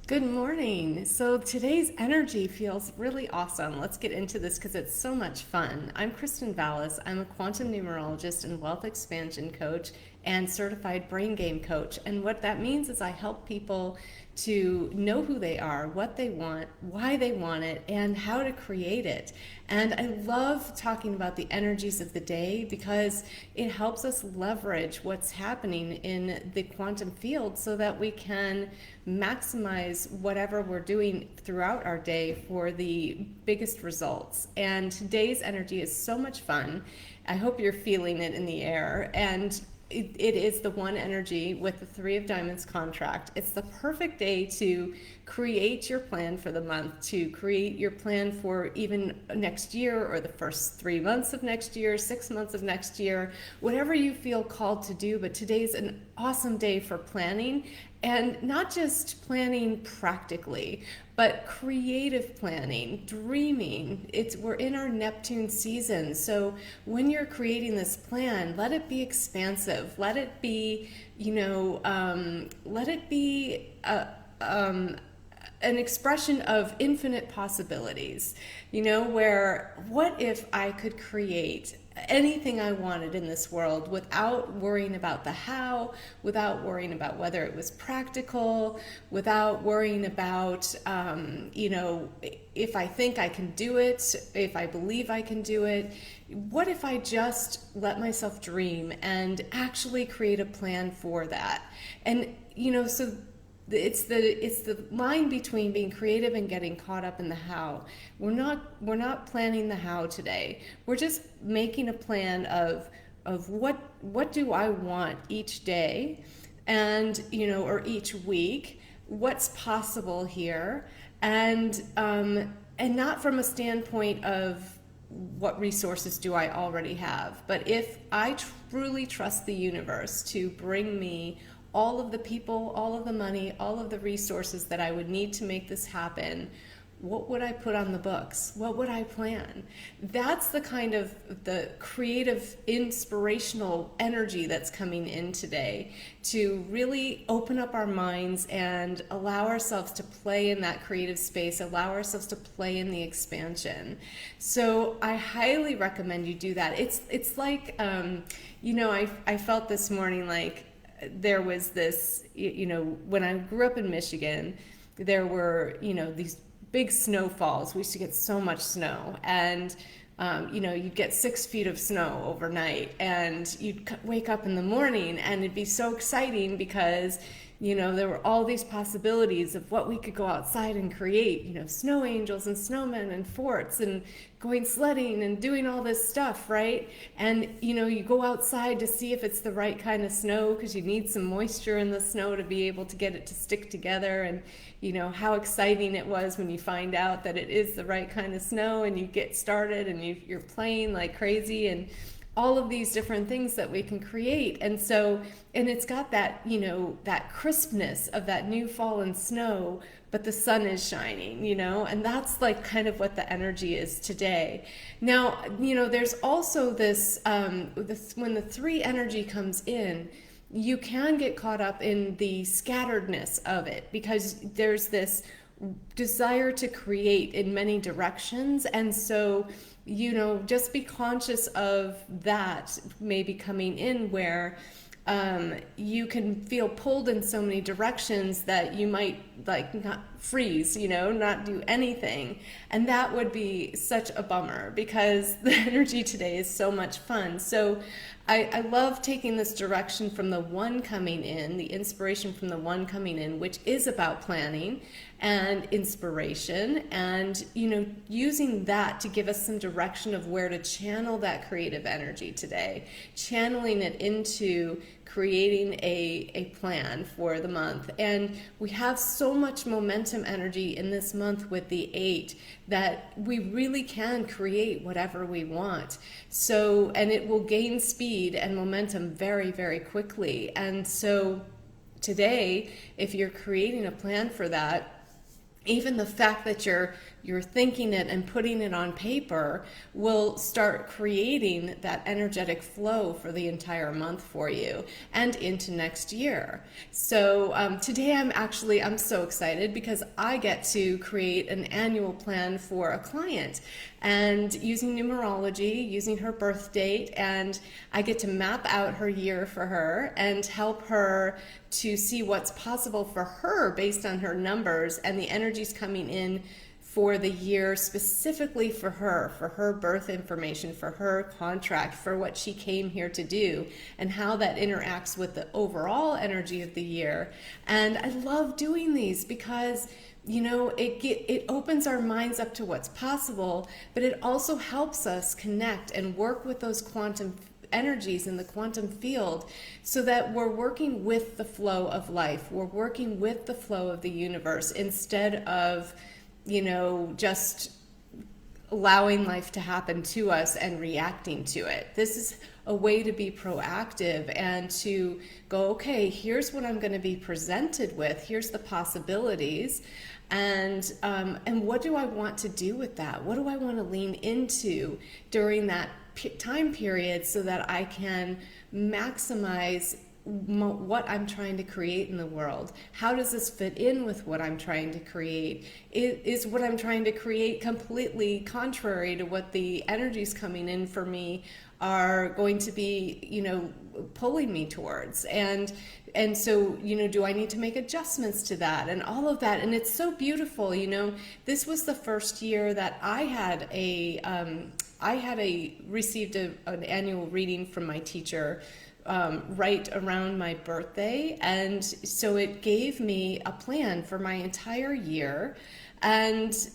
Good morning. So today's energy feels really awesome. Let's get into this because it's so much fun. I'm kristenvalus. I'm a quantum numerologist and wealth expansion coach and certified brain game coach. And what that means is I help people to know who they are, what they want, why they want it, and how to create it. And I love talking about the energies of the day because it helps us leverage what's happening in the quantum field so that we can maximize whatever we're doing throughout our day for the biggest results. And today's energy is so much fun. I hope you're feeling it in the air. And it is the one energy with the Three of Diamonds contract. It's the perfect day to create your plan for the month, to create your plan for even next year or the first 3 months of next year, 6 months of next year, whatever you feel called to do. But today's an awesome day for planning, and not just planning practically, but creative planning, dreaming. We're in our Neptune season. So when you're creating this plan, let it be expansive. Let it be, let it be an expression of infinite possibilities, where what if I could create anything I wanted in this world without worrying about the how, without worrying about whether it was practical, without worrying about, if I think I can do it, if I believe I can do it. What if I just let myself dream and actually create a plan for that? And, so it's the line between being creative and getting caught up in the how. We're not planning the how today. We're just making a plan of what do I want each day, and or each week. What's possible here, and not from a standpoint of what resources do I already have, but if I truly trust the universe to bring me all of the people, all of the money, all of the resources that I would need to make this happen, what would I put on the books? What would I plan? That's the kind of the creative, inspirational energy that's coming in today, to really open up our minds and allow ourselves to play in that creative space, allow ourselves to play in the expansion. So I highly recommend you do that. It's like, I felt this morning like there was this, when I grew up in Michigan, there were, these big snowfalls. We used to get so much snow, and you'd get 6 feet of snow overnight, and you'd wake up in the morning and it'd be so exciting because there were all these possibilities of what we could go outside and create, snow angels and snowmen and forts and going sledding and doing all this stuff, right? And, you go outside to see if it's the right kind of snow because you need some moisture in the snow to be able to get it to stick together. And, how exciting it was when you find out that it is the right kind of snow, and you get started and you're playing like crazy, and all of these different things that we can create. And so, and it's got that, that crispness of that new fallen snow, but the sun is shining, and that's like kind of what the energy is today. Now, there's also this, when the three energy comes in, you can get caught up in the scatteredness of it because there's this desire to create in many directions. And so, just be conscious of that maybe coming in where you can feel pulled in so many directions that you might like not freeze, not do anything. And that would be such a bummer because the energy today is so much fun. So I love taking this direction from the one coming in, the inspiration from the one coming in, which is about planning and inspiration, and using that to give us some direction of where to channel that creative energy today, channeling it into creating a plan for the month. And we have so much momentum energy in this month with the 8 that we really can create whatever we want. So, and it will gain speed and momentum very, very quickly. And so today, if you're creating a plan for that, even the fact that you're thinking it and putting it on paper will start creating that energetic flow for the entire month for you and into next year. So today I'm so excited because I get to create an annual plan for a client, and using numerology, using her birth date, and I get to map out her year for her and help her to see what's possible for her based on her numbers and the energies coming in for the year specifically for her birth information, for her contract, for what she came here to do, and how that interacts with the overall energy of the year. And I love doing these because it opens our minds up to what's possible, but it also helps us connect and work with those quantum energies in the quantum field so that we're working with the flow of life. We're working with the flow of the universe instead of, just allowing life to happen to us and reacting to it. This is a way to be proactive and to go, okay, here's what I'm going to be presented with. Here's the possibilities. And what do I want to do with that? What do I want to lean into during that time period so that I can maximize what I'm trying to create in the world? How does this fit in with what I'm trying to create? Is what I'm trying to create completely contrary to what the energies coming in for me are going to be, pulling me towards? And so, do I need to make adjustments to that and all of that? And it's so beautiful. This was the first year that I had received an annual reading from my teacher right around my birthday, and so it gave me a plan for my entire year, and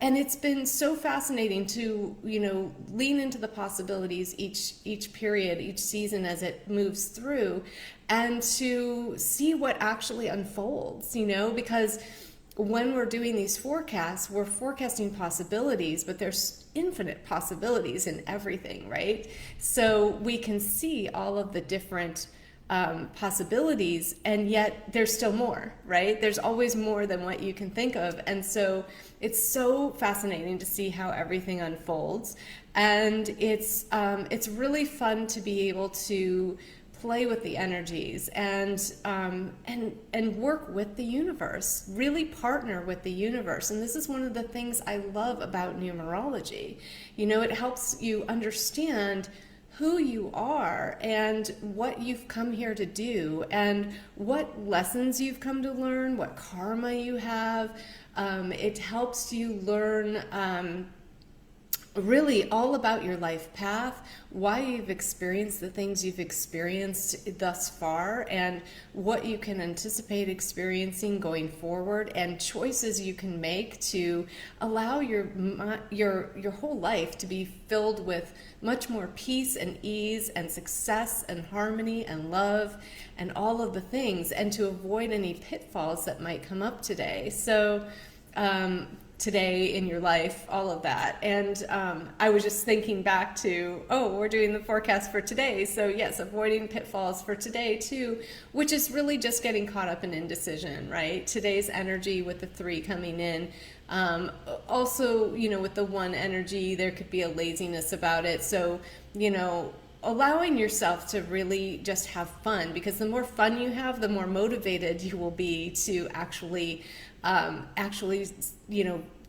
it's been so fascinating to lean into the possibilities each period, each season as it moves through, and to see what actually unfolds. Because when we're doing these forecasts, we're forecasting possibilities, but there's infinite possibilities in everything, right? So we can see all of the different possibilities, and yet there's still more, right? There's always more than what you can think of. And so it's so fascinating to see how everything unfolds. And it's really fun to be able to play with the energies and work with the universe, really partner with the universe. And this is one of the things I love about numerology. It helps you understand who you are and what you've come here to do and what lessons you've come to learn, what karma you have. It helps you learn really all about your life path, why you've experienced the things you've experienced thus far, and what you can anticipate experiencing going forward, and choices you can make to allow your whole life to be filled with much more peace and ease and success and harmony and love and all of the things, and to avoid any pitfalls that might come up today. So today in your life, all of that. And I was just thinking back to, we're doing the forecast for today. So yes, avoiding pitfalls for today too, which is really just getting caught up in indecision, right? Today's energy with the 3 coming in. Also, with the 1 energy, there could be a laziness about it. So, allowing yourself to really just have fun, because the more fun you have, the more motivated you will be to actually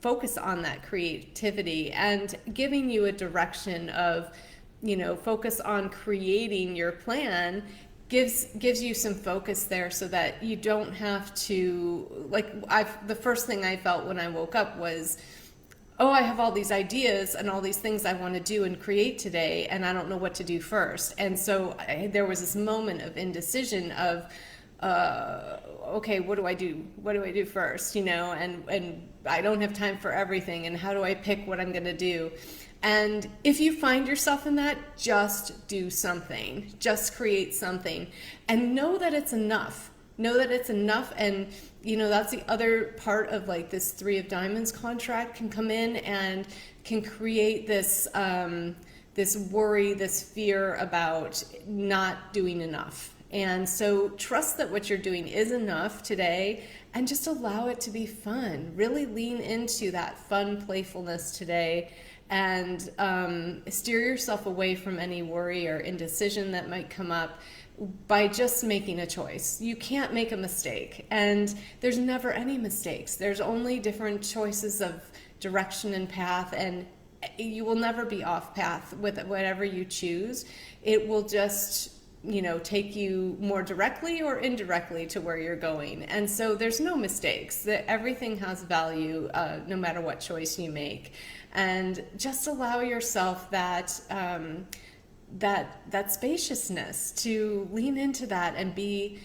focus on that creativity, and giving you a direction of, focus on creating your plan gives you some focus there, so that you don't have to, the first thing I felt when I woke up was, I have all these ideas and all these things I want to do and create today, and I don't know what to do first. And so there was this moment of indecision of, okay, what do I do? What do I do first? And I don't have time for everything. And how do I pick what I'm going to do? And if you find yourself in that, just do something. Just create something. And know that it's enough. Know that it's enough. And, that's the other part of this 3 of Diamonds contract can come in and can create this, this worry, this fear about not doing enough. And so trust that what you're doing is enough today, and just allow it to be fun. Really lean into that fun playfulness today, and steer yourself away from any worry or indecision that might come up by just making a choice. You can't make a mistake, and there's never any mistakes. There's only different choices of direction and path, and you will never be off path with whatever you choose. It will just, take you more directly or indirectly to where you're going. And so there's no mistakes. Everything has value, no matter what choice you make. And just allow yourself that spaciousness to lean into that and be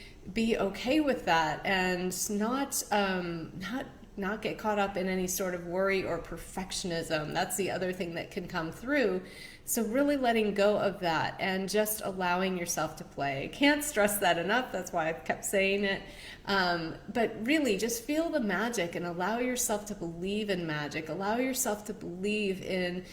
okay with that, and not get caught up in any sort of worry or perfectionism. That's the other thing that can come through. So really letting go of that and just allowing yourself to play. Can't stress that enough. That's why I've kept saying it. But really just feel the magic and allow yourself to believe in magic. Allow yourself to believe in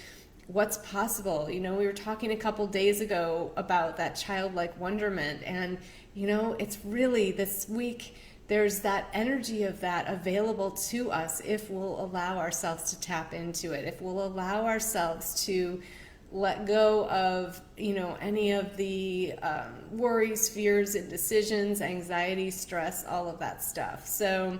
what's possible. We were talking a couple days ago about that childlike wonderment, and it's really this week there's that energy of that available to us if we'll allow ourselves to tap into it, if we'll allow ourselves to let go of any of the worries, fears, indecisions, anxiety, stress, all of that stuff. So,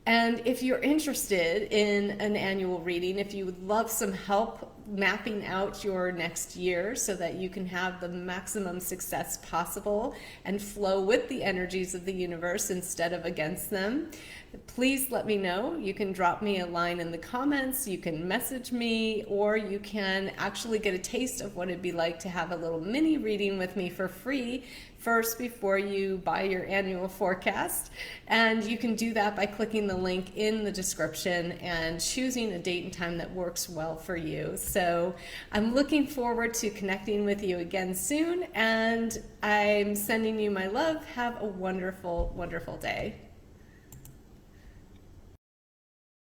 and if you're interested in an annual reading, if you would love some help mapping out your next year so that you can have the maximum success possible and flow with the energies of the universe instead of against them, please let me know. You can drop me a line in the comments, you can message me, or you can actually get a taste of what it'd be like to have a little mini reading with me for free first before you buy your annual forecast. And you can do that by clicking the link in the description and choosing a date and time that works well for you. So I'm looking forward to connecting with you again soon, and I'm sending you my love. Have a wonderful, wonderful day.